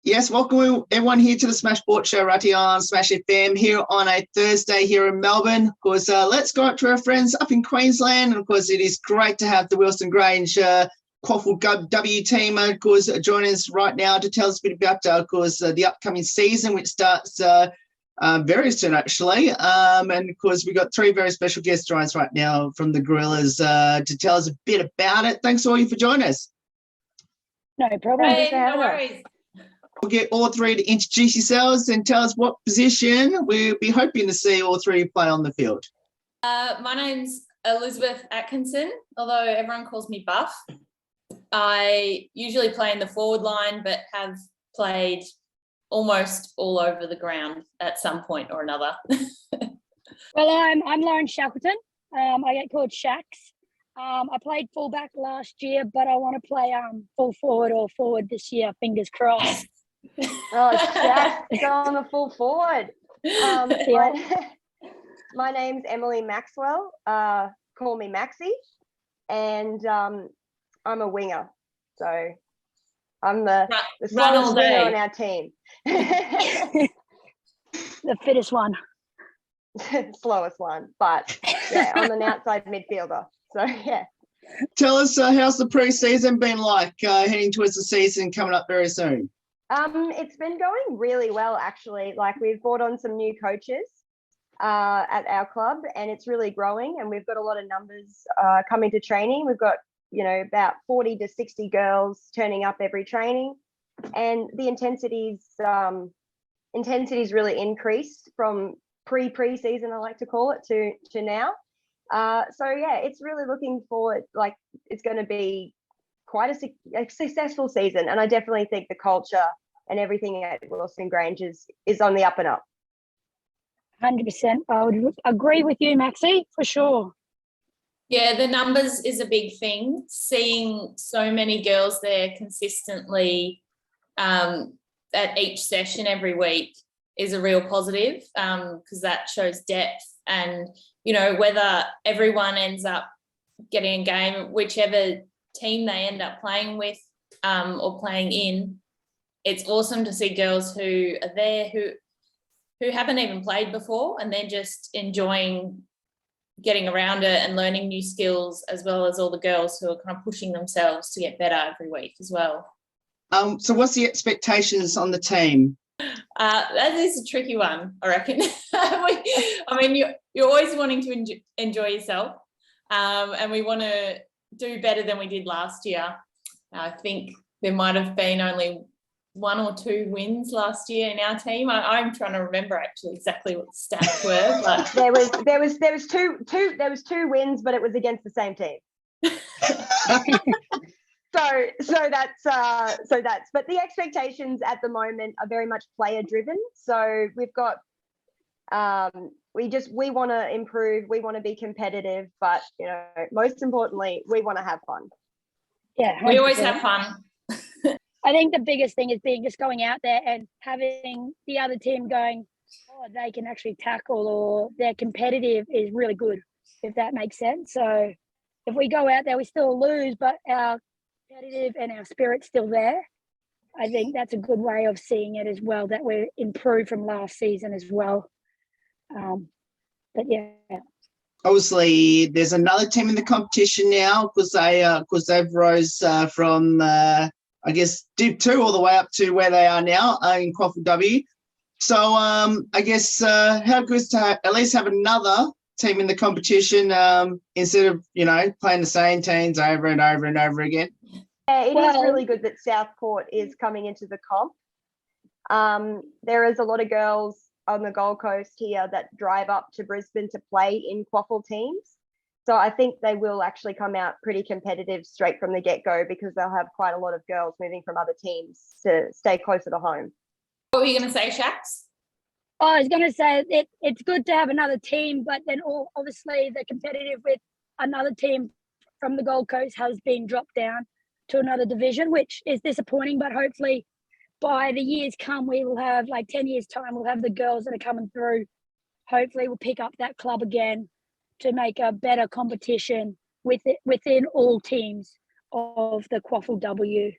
Yes, welcome everyone here to the Smash Sport Show right here on Smash FM here on a Thursday here in Melbourne. Of course, let's go up to our friends up in Queensland. And of course, it is great to have the Wilston Grange QAFLW team, of course, joining us right now to tell us a bit about, of course, the upcoming season, which starts very soon, actually. And of course, we've got three very special guests joining us right now from the Gorillas to tell us a bit about it. Thanks all you for joining us. No problem. Hey, no worries. We'll get all three to introduce yourselves and tell us what position we'll be hoping to see all three play on the field. My name's Elizabeth Atkinson, although everyone calls me Buff. I usually play in the forward line, but have played almost all over the ground at some point or another. Well, I'm Lauren Shackleton. I get called Shacks. I played fullback last year, but I want to play full forward or forward this year. Fingers crossed. Oh, Shaq, go on the full forward. My name's Emily Maxwell. Call me Maxie, and I'm a winger. So I'm the slowest winger on our team. The fittest one. Slowest one, but yeah, I'm an outside midfielder. So yeah. Tell us how's the pre-season been like heading towards the season coming up very soon? It's been going really well, actually. Like, we've brought on some new coaches at our club, and it's really growing, and we've got a lot of numbers coming to training. We've got, about 40 to 60 girls turning up every training, and the intensity's really increased from pre-season, I like to call it, to now. So yeah, it's really looking forward. Like, it's going to be quite a successful season, and I definitely think the culture and everything at Wilston Grange is on the up and up. 100%. I would agree with you, Maxie, for sure. Yeah, the numbers is a big thing. Seeing so many girls there consistently at each session every week is a real positive, because that shows depth. And, whether everyone ends up getting a game, whichever team they end up playing with or playing in, it's awesome to see girls who are there who haven't even played before, and they're just enjoying getting around it and learning new skills, as well as all the girls who are kind of pushing themselves to get better every week as well. So what's the expectations on the team? That is a tricky one, I reckon. You're always wanting to enjoy yourself, and we want to do better than we did last year. I think there might have been only 1 or 2 wins last year in our team. I'm trying to remember actually exactly what the stats were. But there was two wins, but it was against the same team. So that's but the expectations at the moment are very much player driven. So we've got we want to improve, we want to be competitive, but most importantly, we want to have fun. Yeah, 100%. We always have fun. I think the biggest thing is just going out there and having the other team going, oh, they can actually tackle, or they're competitive, is really good, if that makes sense. So if we go out there, we still lose, but our competitive and our spirit's still there. I think that's a good way of seeing it as well, that we're improved from last season as well. But yeah. Obviously, there's another team in the competition now because they've rose from I guess Div 2 all the way up to where they are now in QAFLW. So I guess how good to at least have another team in the competition instead of playing the same teams over and over and over again. Yeah, it is really good that Southport is coming into the comp. There is a lot of girls on the Gold Coast here that drive up to Brisbane to play in QAFL teams. So I think they will actually come out pretty competitive straight from the get-go, because they'll have quite a lot of girls moving from other teams to stay closer to home. What were you going to say, Shax? Oh, I was going to say it's good to have another team, but then obviously the competitive with another team from the Gold Coast has been dropped down to another division, which is disappointing, but hopefully by the years come, we will have 10 years time, we'll have the girls that are coming through. Hopefully we'll pick up that club again to make a better competition within all teams of the QAFLW.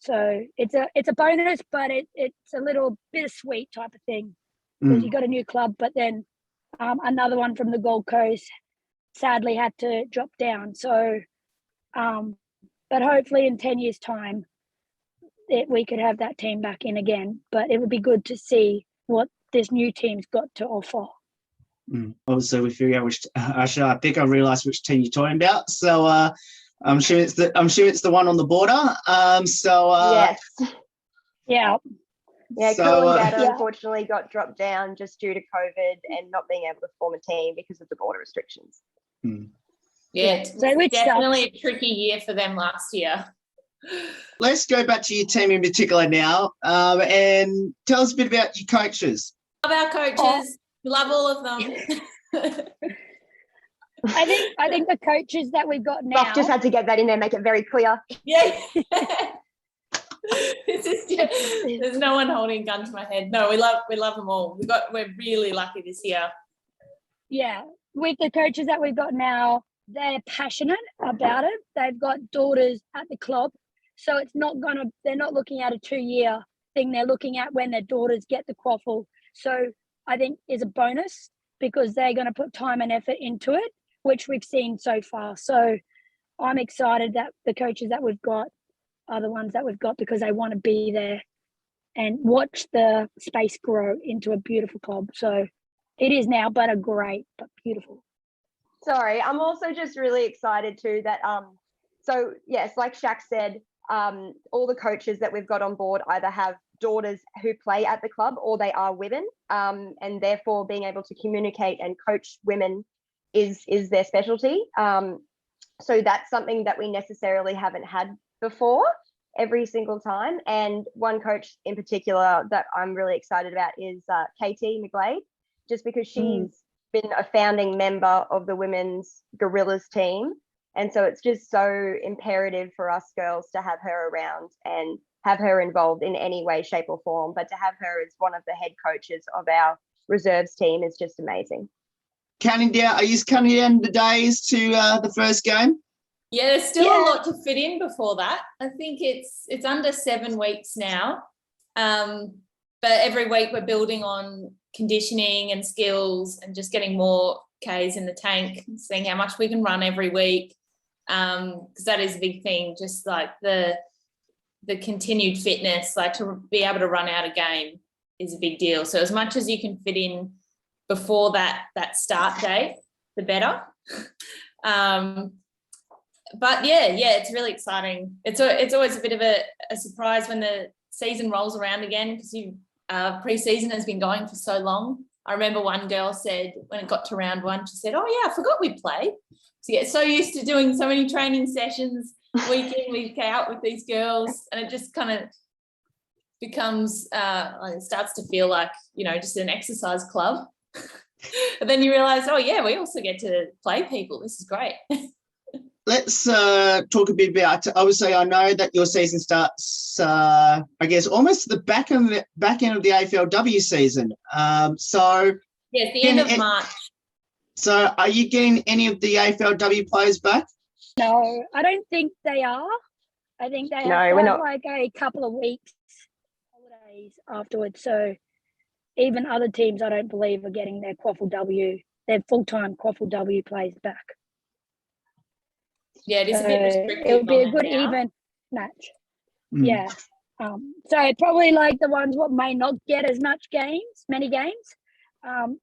So it's a bonus, but it's a little bittersweet type of thing because you got a new club, but then another one from the Gold Coast sadly had to drop down. So, but hopefully in 10 years' time, we could have that team back in again. But it would be good to see what this new team's got to offer. Obviously, we figure out which. I think I realised which team you're talking about. So I'm sure it's the one on the border. Yes. Yeah. Yeah, So, Coolangatta unfortunately got dropped down just due to COVID and not being able to form a team because of the border restrictions. Yeah, So it's definitely a tricky year for them last year. Let's go back to your team in particular now, and tell us a bit about your coaches. Love our coaches. Love all of them. I think the coaches that we've got now. Buff just had to get that in there, make it very clear. Yeah. There's no one holding a gun to my head. No, we love them all. We're really lucky this year. Yeah, with the coaches that we've got now, they're passionate about it. They've got daughters at the club, so they're not looking at a 2-year thing. They're looking at when their daughters get the QAFL. So I think is a bonus because they're going to put time and effort into it, which we've seen so far. So I'm excited that the coaches that we've got are the ones that we've got because they want to be there and watch the space grow into a beautiful club. So it is now, but beautiful. Sorry, I'm also just really excited too that so yes, like Shaq said, all the coaches that we've got on board either have daughters who play at the club or they are women, and therefore being able to communicate and coach women is their specialty. So that's something that we necessarily haven't had before every single time. And one coach in particular that I'm really excited about is Katie McGlade, just because she's been a founding member of the women's Gorillas team. And so it's just so imperative for us girls to have her around and have her involved in any way, shape or form. But to have her as one of the head coaches of our reserves team is just amazing. Are you counting down the days to the first game? Yeah, there's still a lot to fit in before that. I think it's under 7 weeks now. But every week we're building on conditioning and skills and just getting more Ks in the tank, seeing how much we can run every week. Because that is a big thing, just like the continued fitness, like to be able to run out a game is a big deal. So as much as you can fit in before that start date, the better. But yeah, it's really exciting. It's always a bit of a surprise when the season rolls around again because pre-season has been going for so long. I remember one girl said when it got to round 1, she said, "Oh yeah, I forgot we played." So you get so used to doing so many training sessions week in, week out with these girls, and it just kind of becomes it starts to feel like, just an exercise club. And then you realize, oh yeah, we also get to play people. This is great. Let's talk a bit about, obviously I know that your season starts, I guess, almost the back end of the AFLW season. So yes, the end of March. So are you getting any of the AFLW players back? No, I don't think they are. I think they have like a couple of weeks holidays afterwards. So even other teams, I don't believe, are getting their QAFLW, their full-time QAFLW players back. Yeah, it is a bit restrictive. It'll be a good even match. Yeah. So probably like the ones what may not get as many games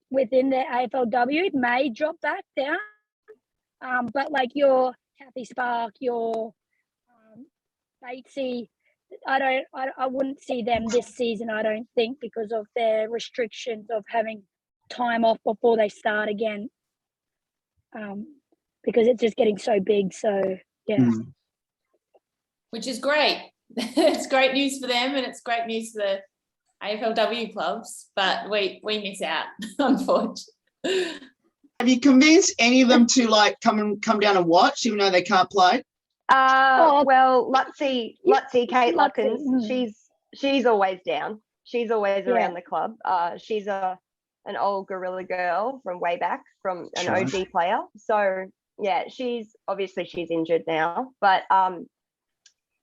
within the AFLW may drop back down. But like your Kathy Spark, your Batesy, I wouldn't see them this season, I don't think, because of their restrictions of having time off before they start again. Because it's just getting so big. So, yeah. Which is great. It's great news for them and it's great news for the AFLW clubs, but we miss out, unfortunately. Have you convinced any of them to like come down and watch, even though they can't play? Well, Lutsy, Kate Lutkins, she's always down. She's always around the club. She's an old Gorilla girl from way back, from an OG player. So yeah, she's injured now, but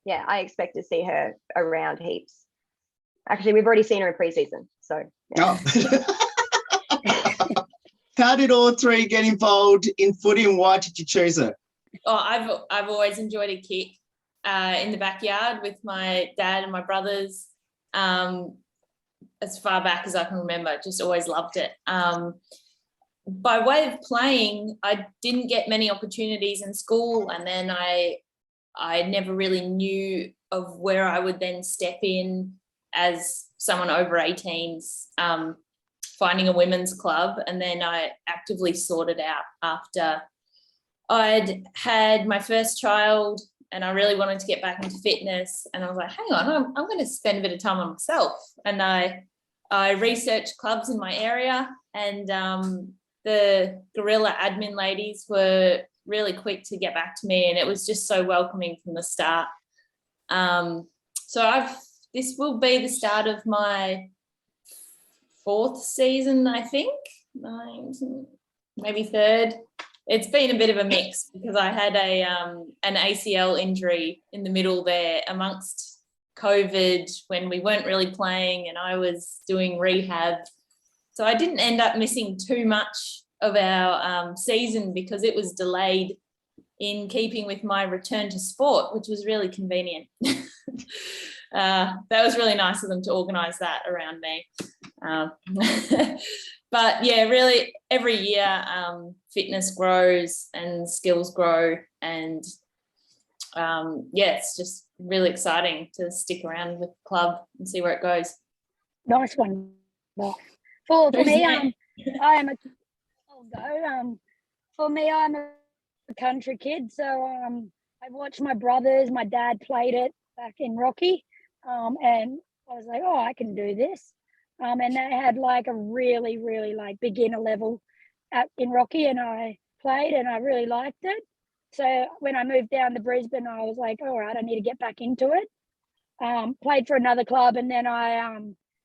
yeah, I expect to see her around heaps. Actually, we've already seen her in preseason. So yeah. Oh. How did all three get involved in footy, and why did you choose it? Oh, I've always enjoyed a kick in the backyard with my dad and my brothers. As far back as I can remember, just always loved it. By way of playing, I didn't get many opportunities in school, and then I never really knew of where I would then step in as someone over 18s, finding a women's club. And then I actively sought it out after I'd had my first child, and I really wanted to get back into fitness. And I was like, hang on, I'm going to spend a bit of time on myself. And I researched clubs in my area, and the Gorilla admin ladies were really quick to get back to me, and it was just so welcoming from the start. So this will be the start of my 4th season, I think, maybe 3rd. It's been a bit of a mix because I had an ACL injury in the middle there amongst COVID when we weren't really playing, and I was doing rehab. So I didn't end up missing too much of our season because it was delayed in keeping with my return to sport, which was really convenient. That was really nice of them to organise that around me. But yeah, really every year fitness grows and skills grow, and yeah, it's just really exciting to stick around with the club and see where it goes. Nice one. Well, for me, I am a for me, I'm a country kid, so I watched my brothers. My dad played it back in Rocky, and I was like, oh, I can do this. And they had like a really, really like beginner level in Rocky, and I played and I really liked it. So when I moved down to Brisbane, I was like, all right, I need to get back into it. Played for another club, and then I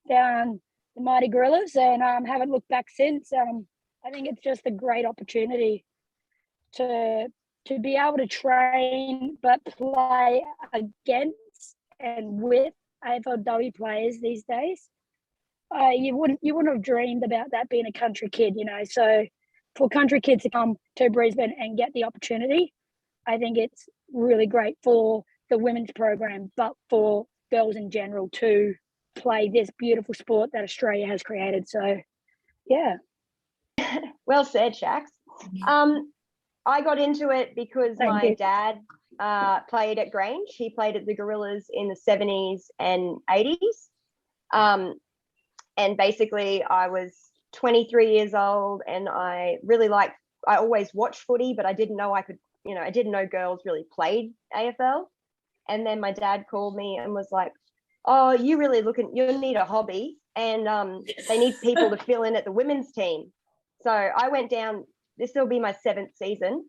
found the Mighty Gorillas, and haven't looked back since. I think it's just a great opportunity to be able to train but play against and with AFLW players these days. You wouldn't have dreamed about that being a country kid, you know. So for country kids to come to Brisbane and get the opportunity, I think it's really great for the women's program, but for girls in general to play this beautiful sport that Australia has created. So yeah. Well said, Shax. I got into it because my dad played at Grange. He played at the Gorillas in the 70s and 80s. And basically I was 23 years old, and I always watched footy, but I didn't know I didn't know girls really played AFL. And then my dad called me and was like, oh, you need a hobby, and they need people to fill in at the women's team. So I went down, this will be my 7th season.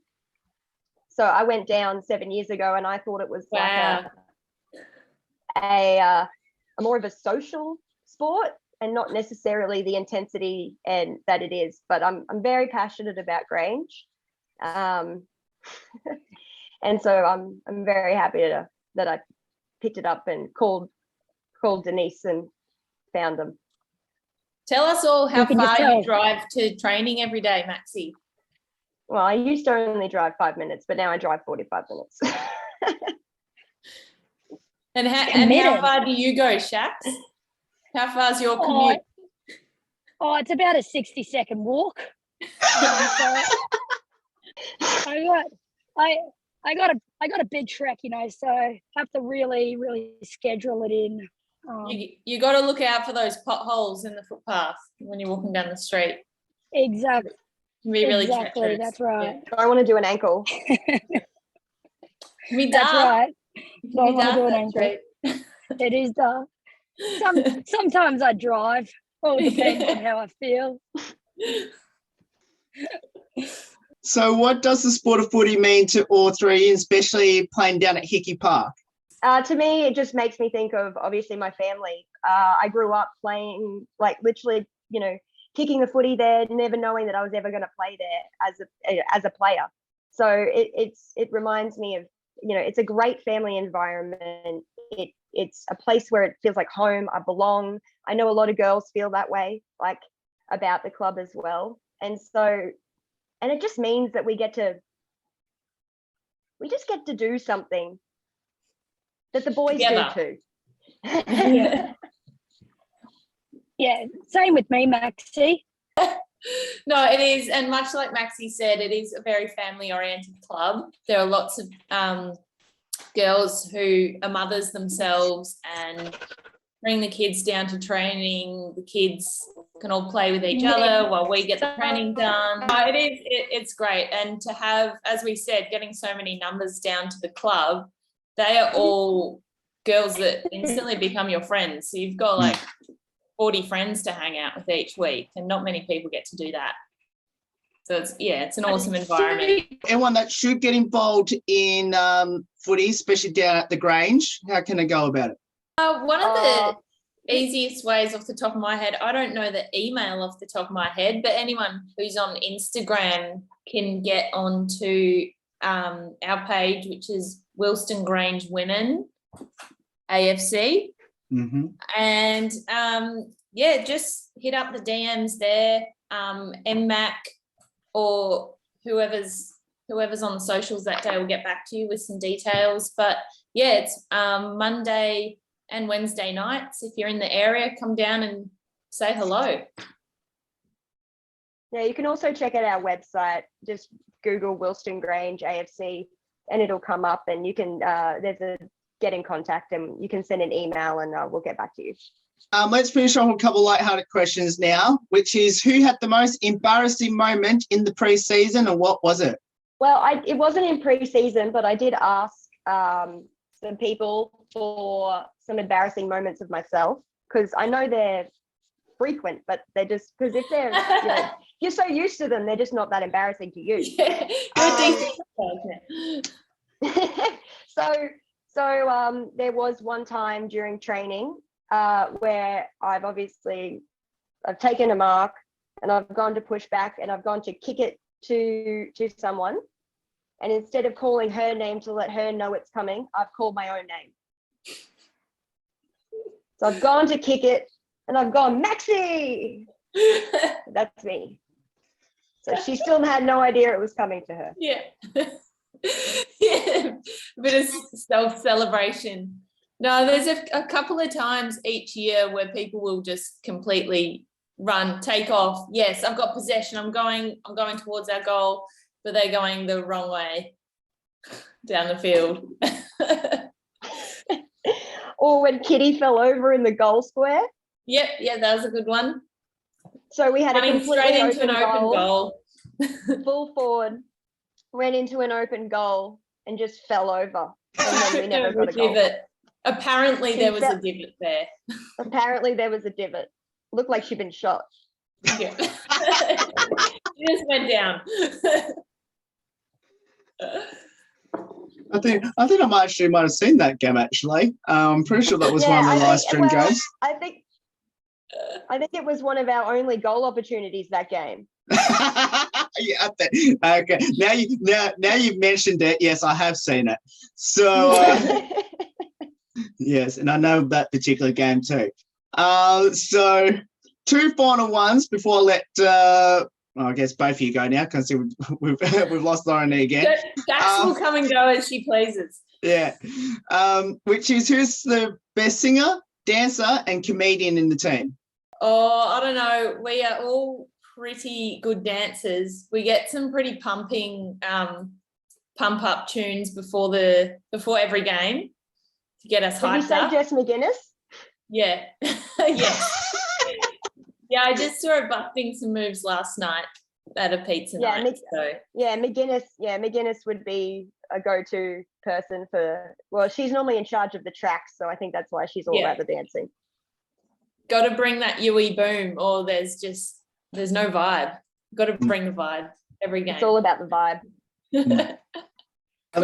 So I went down 7 years ago, and I thought it was like a more of a social sport and not necessarily the intensity and that it is. But I'm very passionate about Grange. And so I'm very happy that I picked it up and called Denise and found them. Tell us all how far you drive to training every day, Maxie. Well, I used to only drive 5 minutes, but now I drive 45 minutes. And how far do you go, Shax? How far is your commute? It's about a 60-second walk. So I got a big trek, you know, so I have to really, really schedule it in. You got to look out for those potholes in the footpath when you're walking down the street. Exactly. It can be really exactly. treacherous. That's right. Yeah. I want to do an ankle. That's right. Don't want to do an ankle. It is dark. Sometimes I drive. All depends on how I feel. So what does the sport of footy mean to all three, especially playing down at Hickey Park? To me, it just makes me think of obviously my family. I grew up playing, like literally, you know, kicking the footy there, never knowing that I was ever going to play there as a player. So it reminds me of it's a great family environment. It's a place where it feels like home. I belong. I know a lot of girls feel that way, like about the club as well. And it just means that we just get to do something that the boys Together. do too. Yeah, same with me, Maxie. No, it is. And much like Maxie said, it is a very family-oriented club. There are lots of girls who are mothers themselves and bring the kids down to training. The kids can all play with each other while we get the training done. But it's great. And to have, as we said, getting so many numbers down to the club, they are all girls that instantly become your friends. So you've got like 40 friends to hang out with each week, and not many people get to do that. So it's an awesome environment. Anyone that should get involved in footy, especially down at the Grange, how can they go about it? One of the easiest ways off the top of my head, I don't know the email off the top of my head, but anyone who's on Instagram can get onto our page, which is Wilston Grange Women AFC. Mm-hmm. And just hit up the DMs there, MMAC or whoever's on the socials that day will get back to you with some details. But yeah, it's Monday and Wednesday nights. If you're in the area, come down and say hello. Yeah, you can also check out our website. Just Google Wilston Grange AFC and it'll come up, and you can there's a get in contact and you can send an email and we'll get back to you. Let's finish off with a couple of lighthearted questions now, which is who had the most embarrassing moment in the pre-season and what was it? Well, it wasn't in pre-season, but I did ask some people for some embarrassing moments of myself, because I know they're frequent, but they're just, because if they're, you're so used to them, they're just not that embarrassing to you. Yeah, you're decent. So there was one time during training where I've taken a mark and I've gone to push back and I've gone to kick it to someone, and instead of calling her name to let her know it's coming, I've called my own name. So I've gone to kick it and I've gone, Maxie. That's me. So she still had no idea it was coming to her. Yeah. Yeah, a bit of self-celebration. No, there's a couple of times each year where people will just completely take off. Yes, I've got possession. I'm going towards our goal, but they're going the wrong way down the field. Or when Kitty fell over in the goal square. Yep, yeah, that was a good one. So we had a completely straight into open an open goal. Full forward, went into an open goal and just fell over. And then we never got a goal. Apparently there was a divot there. Apparently there was a divot. Looked like she'd been shot. Yeah. She just went down. I think I might have seen that game actually. I'm pretty sure that was one of the live stream games. I think it was one of our only goal opportunities that game. Yeah, okay. Now you've mentioned it. Yes, I have seen it. So yes, and I know that particular game too. So two final ones before I let I guess both of you go now, because we've lost Lauren again. Dax will come and go as she pleases. Yeah. Which is, who's the best singer, dancer, and comedian in the team? Oh, I don't know. We are all pretty good dancers. We get some pretty pumping pump up tunes before every game to get us hyped up. Did you say Jess McGuinness? Yeah. Yeah. Yeah, I just saw her busting some moves last night at a pizza night. McGuinness would be a go-to person for, well, she's normally in charge of the tracks, so I think that's why she's all about the dancing. Got to bring that Yui boom, or there's no vibe. Got to bring the vibe every game. It's all about the vibe. We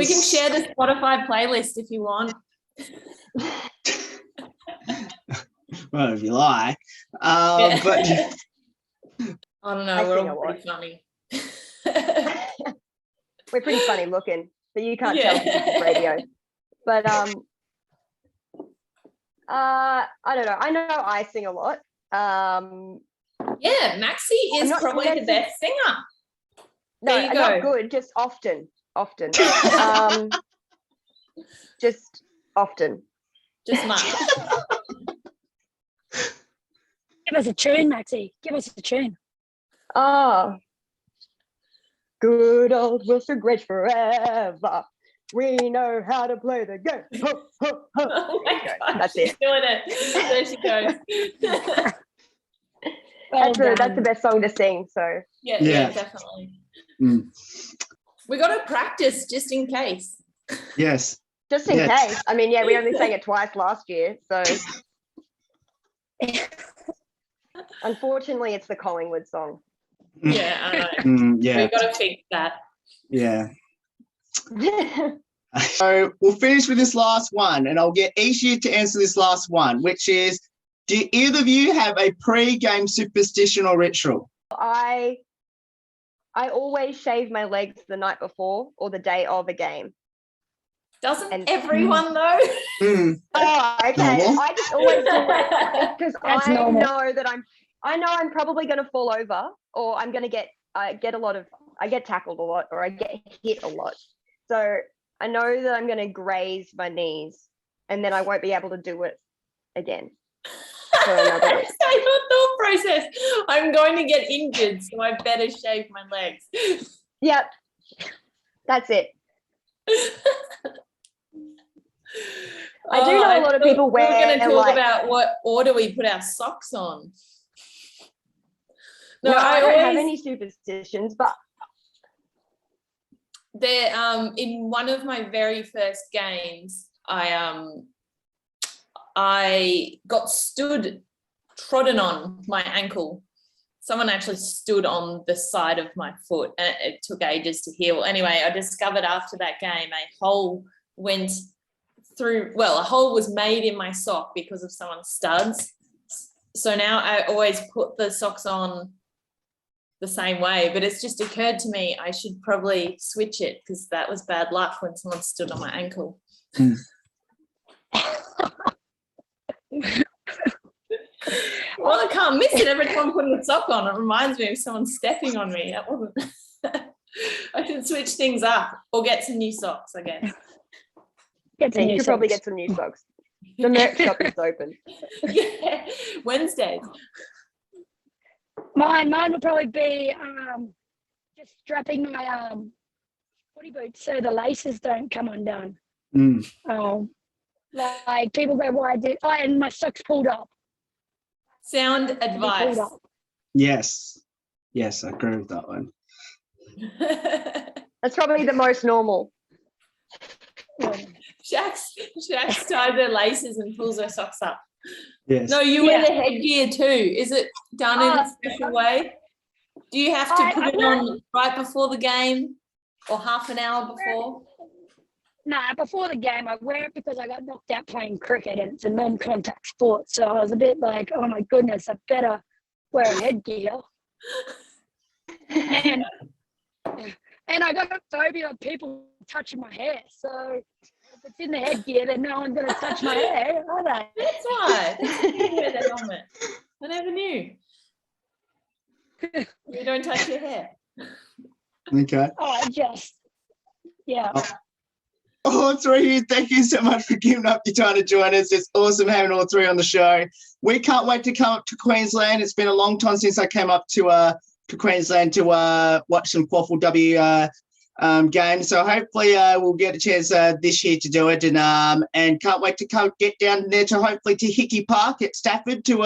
can share the Spotify playlist if you want. Well, if you like. But I don't know. We're all pretty funny. We're pretty funny looking. but you can't tell because it's radio. But I don't know. I know I sing a lot. Yeah, Maxie is probably the best singer. No, There you go. not good, just often. Just often. Just much. Give us a tune, Maxie. Give us a tune. Oh, good old Wilston Grange forever. We know how to play the game. Ho, ho, ho. Oh my God, That's she's it. doing it. There she goes. That's the best song to sing. So Yeah, definitely. We got to practice just in case. Yes. just in case. I mean, we only sang it twice last year. So unfortunately, it's the Collingwood song. Yeah, I know. Yeah. We've got to fix that. Yeah. So we'll finish with this last one, and I'll get each of you to answer this last one, which is, do either of you have a pre-game superstition or ritual? I always shave my legs the night before or the day of a game. Doesn't everyone though? Oh, okay. Normal. I just always do it because That's I normal. know that I'm probably going to fall over, or I'm going to I get tackled a lot, or I get hit a lot. So I know that I'm going to graze my knees, and then I won't be able to do it again for another week. Same thought process. I'm going to get injured, so I better shave my legs. Yep, that's it. I do know a lot of people wear. We're going to talk about what order we put our socks on. No, I don't have any superstitions, but there, in one of my very first games, I got trodden on my ankle. Someone actually stood on the side of my foot, and it took ages to heal. Anyway, I discovered after that game a hole went through. Well, a hole was made in my sock because of someone's studs. So now I always put the socks on the same way, but it's just occurred to me I should probably switch it, because that was bad luck when someone stood on my ankle. Well, I can't miss it every time I'm putting a sock on. It reminds me of someone stepping on me. That wasn't. I should switch things up or get some new socks, I guess. You could probably get some new socks. The merch shop is open. Yeah, Wednesdays. Mine would probably be just strapping my footy boots so the laces don't come undone. Like people go, why did and my socks pulled up. Sound advice. Yes, I agree with that one. That's probably the most normal. Shax ties her laces and pulls her socks up. Yes. No, you wear the headgear too. Is it done in a special way? Do you have to put it on right before the game or half an hour before? No, before the game, I wear it because I got knocked out playing cricket and it's a non-contact sport. So I was a bit like, oh my goodness, I better wear a headgear. and I got a phobia of people touching my hair. So if it's in the headgear, then no one's going to touch my hair, are they? That's right. That's why you wear the helmet. I never knew. You don't touch your hair. Okay. Yeah. All three of you, thank you so much for giving up your time to join us. It's awesome having all three on the show. We can't wait to come up to Queensland. It's been a long time since I came up to Queensland to watch some QAFLW games. So hopefully we'll get a chance this year to do it, and can't wait to get down there to hopefully to Hickey Park at Stafford to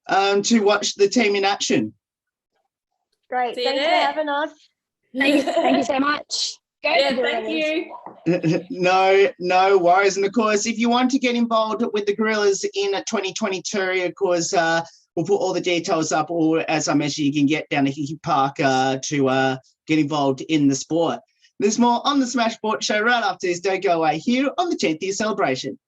watch the team in action. Great. Thanks for having us. Thank you so much. Thank you. No worries. And of course, if you want to get involved with the Gorillas in 2022, of course, we'll put all the details up, or as I mentioned, you can get down to Hickey Park to get involved in the sport. There's more on the Smash Sport Show right after this. Don't go away here on the 10th year celebration.